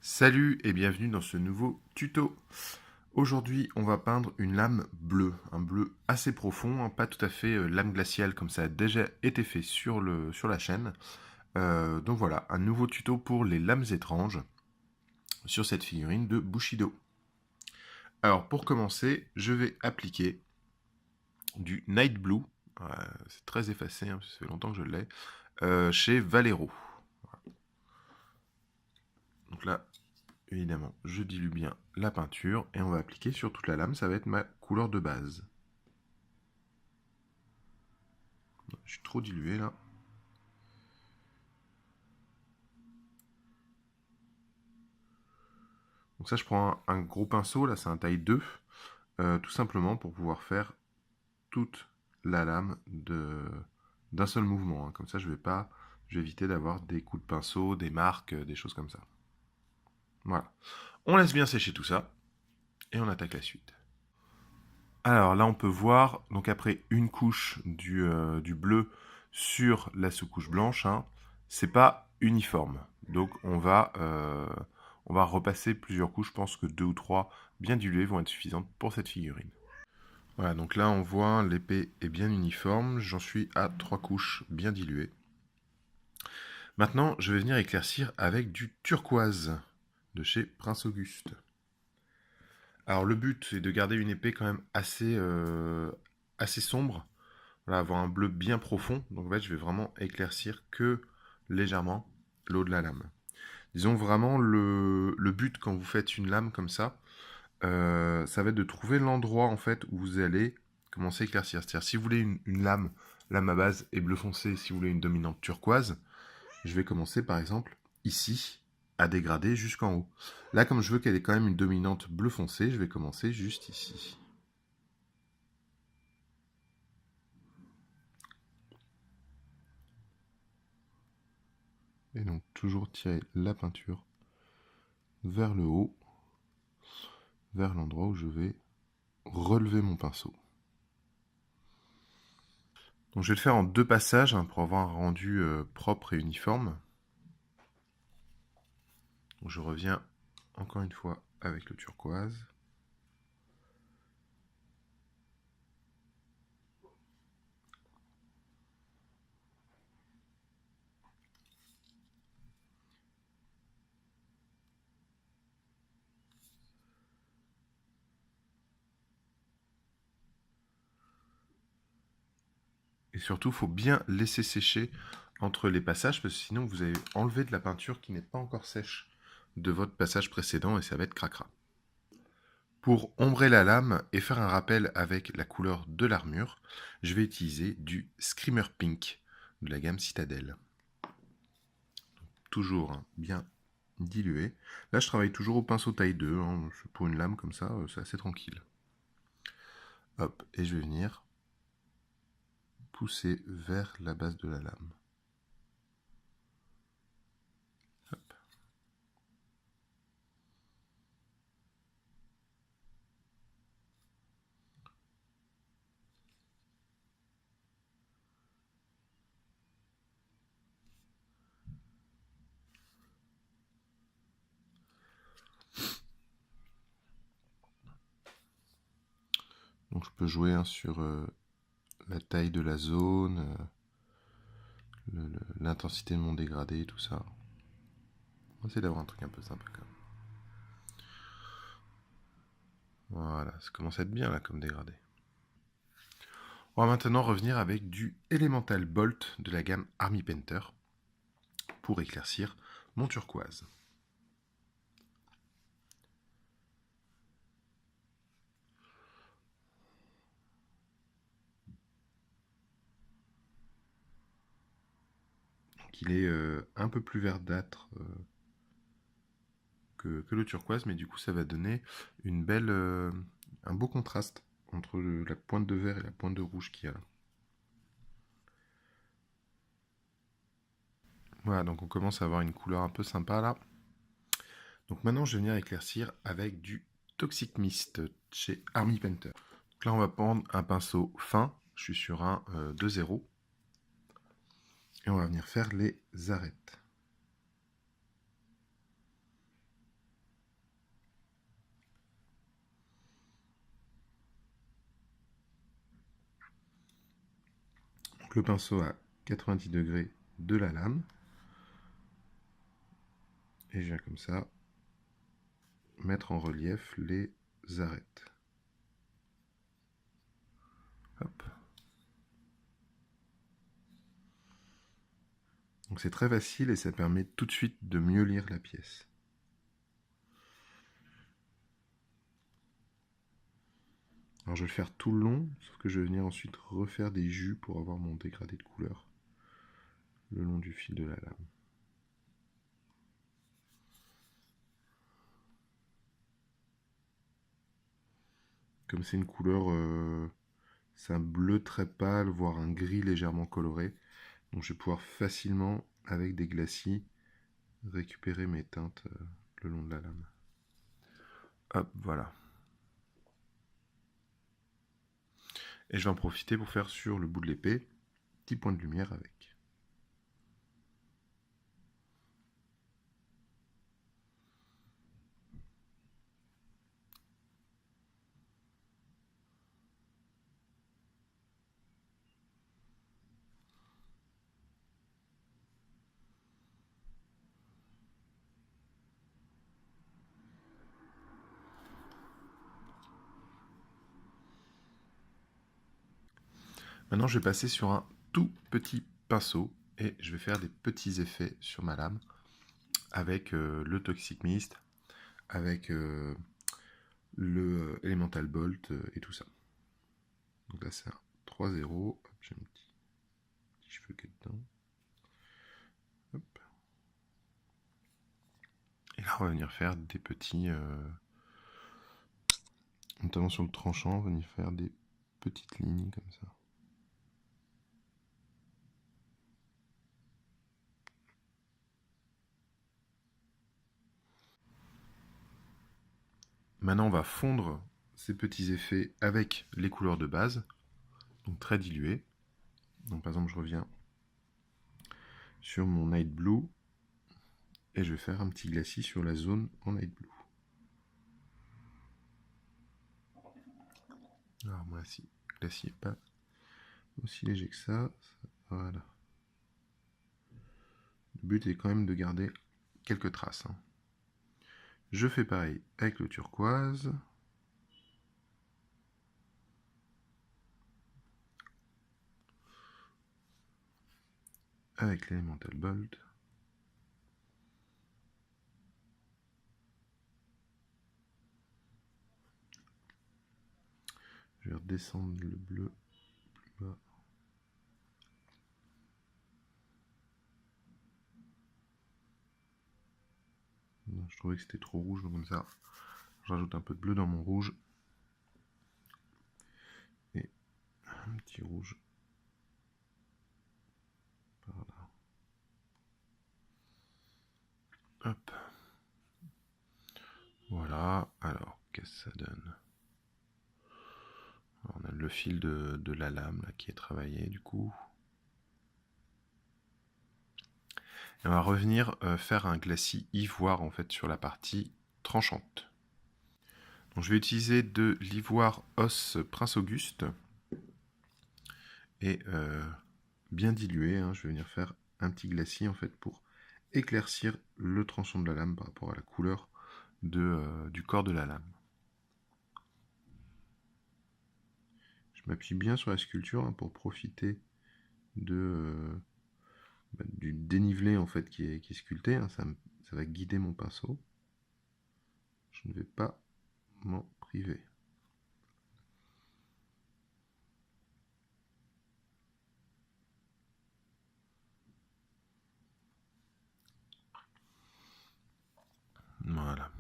Salut et bienvenue dans ce nouveau tuto. Aujourd'hui, on va peindre une lame bleue, un bleu assez profond, hein, pas tout à fait lame glaciale comme ça a déjà été fait sur la chaîne. Donc voilà, un nouveau tuto pour les lames étranges sur cette figurine de Bushido. Alors pour commencer, je vais appliquer du Night Blue, c'est très effacé, hein, ça fait longtemps que je l'ai, chez Valero. Donc là, évidemment, je dilue bien la peinture et on va appliquer sur toute la lame, ça va être ma couleur de base. Je suis trop dilué là. Donc ça, je prends un gros pinceau, là c'est un taille 2, tout simplement pour pouvoir faire toute la lame d'un seul mouvement, hein. Comme ça, je vais éviter d'avoir des coups de pinceau, des marques, des choses comme ça. Voilà. On laisse bien sécher tout ça et on attaque la suite. Alors là, on peut voir, donc après une couche du bleu sur la sous-couche blanche, hein, c'est pas uniforme. Donc on va repasser plusieurs couches, je pense que 2 ou 3 bien diluées vont être suffisantes pour cette figurine. Voilà, donc là on voit l'épée est bien uniforme, j'en suis à 3 couches bien diluées. Maintenant, je vais venir éclaircir avec du turquoise de chez Prince Auguste. Alors le but est de garder une épée quand même assez sombre. Voilà, avoir un bleu bien profond. Donc en fait, je vais vraiment éclaircir que légèrement l'eau de la lame. Disons vraiment le but quand vous faites une lame comme ça va être de trouver l'endroit en fait où vous allez commencer à éclaircir. C'est-à-dire si vous voulez une lame à base est bleu foncé, si vous voulez une dominante turquoise, je vais commencer par exemple ici à dégrader jusqu'en haut. Là, comme je veux qu'elle ait quand même une dominante bleu foncé, je vais commencer juste ici. Et donc toujours tirer la peinture vers le haut, vers l'endroit où je vais relever mon pinceau. Donc je vais le faire en 2 passages hein, pour avoir un rendu propre et uniforme. Donc je reviens encore une fois avec le turquoise. Et surtout, il faut bien laisser sécher entre les passages, parce que sinon vous avez enlevé de la peinture qui n'est pas encore sèche de votre passage précédent et ça va être cracra. Pour ombrer la lame et faire un rappel avec la couleur de l'armure, je vais utiliser du Screamer Pink de la gamme Citadel. Toujours hein, bien dilué. Là, je travaille toujours au pinceau taille 2. Hein, pour une lame comme ça, c'est assez tranquille. Hop, et je vais venir pousser vers la base de la lame. Hop. Donc je peux jouer hein, sur la taille de la zone, l'intensité de mon dégradé, tout ça. On va essayer d'avoir un truc un peu sympa quand même. Voilà, ça commence à être bien là comme dégradé. On va maintenant revenir avec du Elemental Bolt de la gamme Army Painter pour éclaircir mon turquoise. Donc il est un peu plus verdâtre que le turquoise, mais du coup ça va donner un beau contraste entre la pointe de vert et la pointe de rouge qu'il y a là. Voilà, donc on commence à avoir une couleur un peu sympa là. Donc maintenant je vais venir éclaircir avec du Toxic Mist chez Army Painter. Donc là on va prendre un pinceau fin, je suis sur un 2-0. Et on va venir faire les arêtes. le pinceau à 90 degrés de la lame. Et je viens comme ça mettre en relief les arêtes. Hop. Donc c'est très facile et ça permet tout de suite de mieux lire la pièce. Alors je vais le faire tout le long, sauf que je vais venir ensuite refaire des jus pour avoir mon dégradé de couleur le long du fil de la lame. Comme c'est une couleur, c'est un bleu très pâle, voire un gris légèrement coloré, donc je vais pouvoir facilement, avec des glacis, récupérer mes teintes le long de la lame. Hop, voilà. Et je vais en profiter pour faire sur le bout de l'épée, petit point de lumière avec. Maintenant, je vais passer sur un tout petit pinceau et je vais faire des petits effets sur ma lame avec le Toxic Mist, avec le Elemental Bolt et tout ça. Donc là, c'est un 3-0. J'ai un petit cheveu qui est dedans. Hop. Et là, on va venir faire des petits... notamment sur le tranchant, on va venir faire des petites lignes comme ça. Maintenant, on va fondre ces petits effets avec les couleurs de base, donc très diluées. Donc par exemple, je reviens sur mon Night Blue et je vais faire un petit glacis sur la zone en Night Blue. Alors moi, si le glacis n'est pas aussi léger que ça, voilà. Le but est quand même de garder quelques traces. Je fais pareil avec le turquoise. Avec l'Elemental Bolt. Je vais redescendre le bleu plus bas. Non, je trouvais que c'était trop rouge, donc comme ça, je rajoute un peu de bleu dans mon rouge. Et un petit rouge par là. Hop. Voilà. Alors, qu'est-ce que ça donne? Alors, on a le fil de la lame là, qui est travaillé du coup. Et on va revenir faire un glacis ivoire en fait sur la partie tranchante. Donc, je vais utiliser de l'ivoire os Prince Auguste et bien dilué. Je vais venir faire un petit glacis en fait pour éclaircir le tranchant de la lame par rapport à la couleur du corps de la lame. Je m'appuie bien sur la sculpture pour profiter du dénivelé en fait qui est sculpté. Ça va guider mon pinceau. Je ne vais pas m'en priver. Voilà.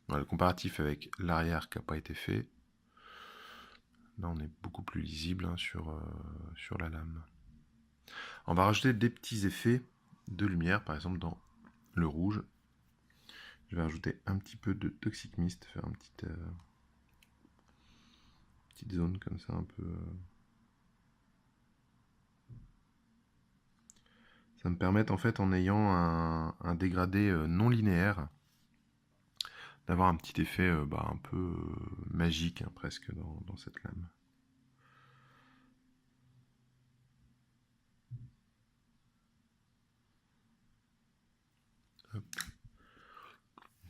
Voilà le comparatif avec l'arrière qui n'a pas été fait. Là, on est beaucoup plus lisible sur la lame. On va rajouter des petits effets de lumière, par exemple dans le rouge. Je vais rajouter un petit peu de Toxic Mist, faire une petite zone comme ça, un peu... Ça me permet en fait, en ayant un dégradé non linéaire, d'avoir un petit effet un peu magique hein, presque dans cette lame. Hop.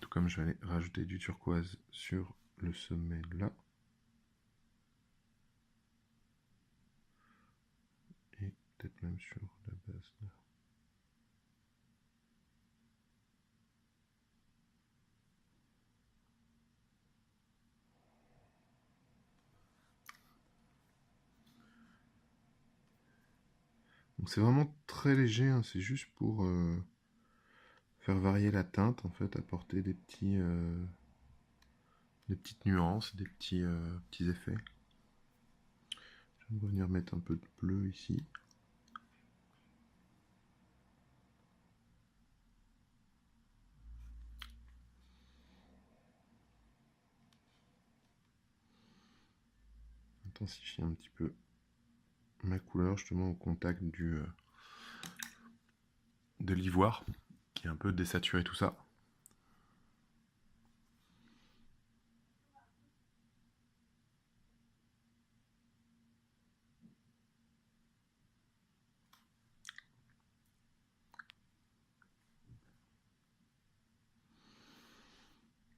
Tout comme je vais aller rajouter du turquoise sur le sommet là. Et peut-être même sur la base là. Donc c'est vraiment très léger, hein, c'est juste pour faire varier la teinte en fait, apporter des petites nuances, des petits effets. Je vais venir mettre un peu de bleu ici. Intensifier un petit peu ma couleur justement au contact de l'ivoire qui est un peu désaturé tout ça.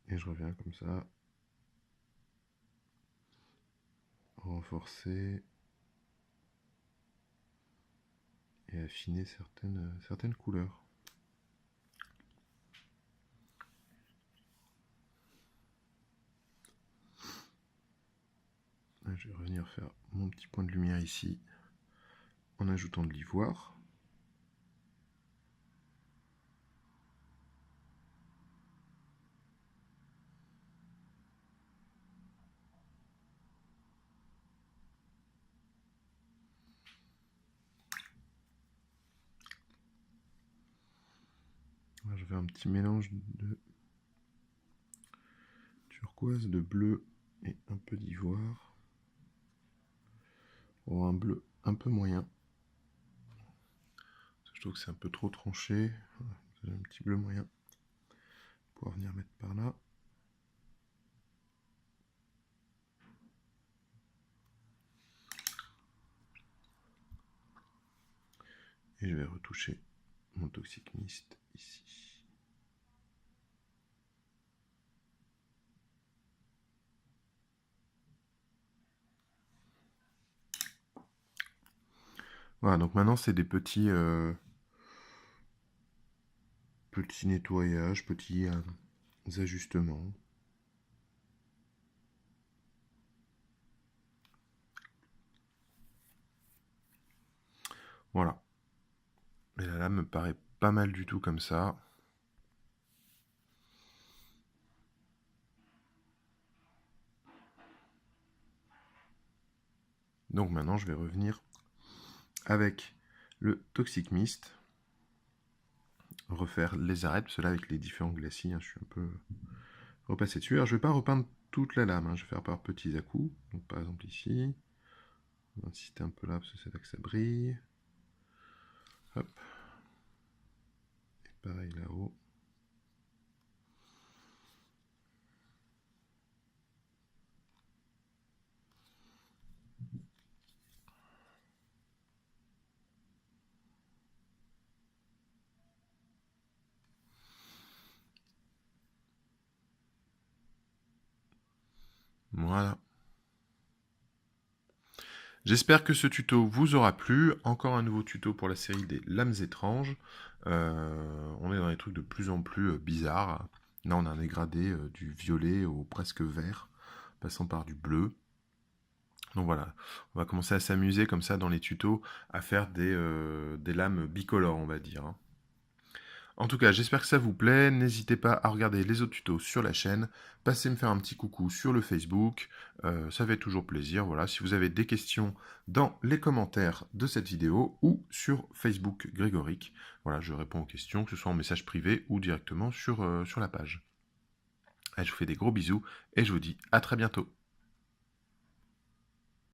Et je reviens comme ça, renforcer et affiner certaines couleurs. Je vais revenir faire mon petit point de lumière ici en ajoutant de l'ivoire. Là, je vais un petit mélange de turquoise, de bleu et un peu d'ivoire. Pour un bleu un peu moyen. Je trouve que c'est un peu trop tranché. Un petit bleu moyen. Pour venir mettre par là. Et je vais retoucher mon Toxic Mist ici. Voilà, donc maintenant c'est des petits nettoyages, petits ajustements. Voilà. Et la lame me paraît pas mal du tout comme ça. Donc maintenant je vais revenir avec le Toxic Mist. Refaire les arêtes, parce que là avec les différents glacis, hein, je suis un peu repassé dessus. Alors je vais pas repeindre toute la lame, hein, je vais faire par petits à-coups. Donc par exemple ici, on va insister un peu là parce que c'est là que ça brille. Hop. Et pareil là-haut. Voilà. J'espère que ce tuto vous aura plu. Encore un nouveau tuto pour la série des lames étranges. On est dans des trucs de plus en plus bizarres. Là, on a un dégradé du violet au presque vert, passant par du bleu. Donc voilà, on va commencer à s'amuser comme ça dans les tutos à faire des lames bicolores, on va dire. Hein. En tout cas, j'espère que ça vous plaît. N'hésitez pas à regarder les autres tutos sur la chaîne. Passez me faire un petit coucou sur le Facebook. Ça fait toujours plaisir. Voilà, si vous avez des questions dans les commentaires de cette vidéo ou sur Facebook Grégoric. Voilà, je réponds aux questions, que ce soit en message privé ou directement sur la page. Allez, je vous fais des gros bisous et je vous dis à très bientôt.